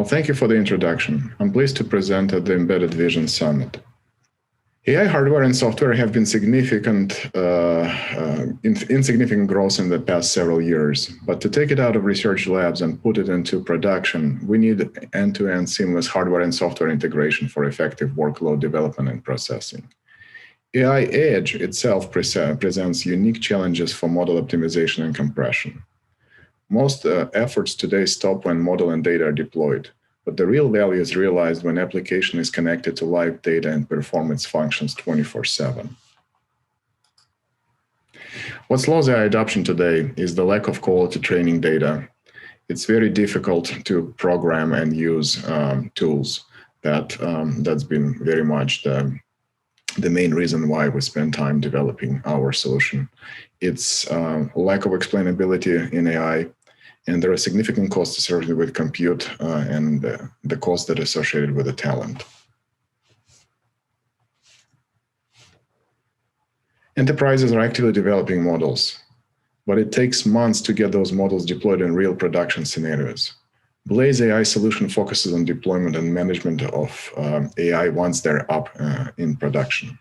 Well, thank you for the introduction. I'm pleased to present at the Embedded Vision Summit. AI hardware and software have been insignificant growth in the past several years, but to take it out of research labs and put it into production, we need end-to-end seamless hardware and software integration for effective workload development and processing. AI Edge itself presents unique challenges for model optimization and compression. Most efforts today stop when model and data are deployed, but the real value is realized when application is connected to live data and perform its functions 24/7. What slows AI adoption today is the lack of quality training data. It's very difficult to program and use tools. That's been very much the main reason why we spend time developing our solution. It's lack of explainability in AI, and there are significant costs associated with compute and the cost that are associated with the talent. Enterprises are actively developing models, but it takes months to get those models deployed in real production scenarios. Blaize AI solution focuses on deployment and management of AI once they're up in production.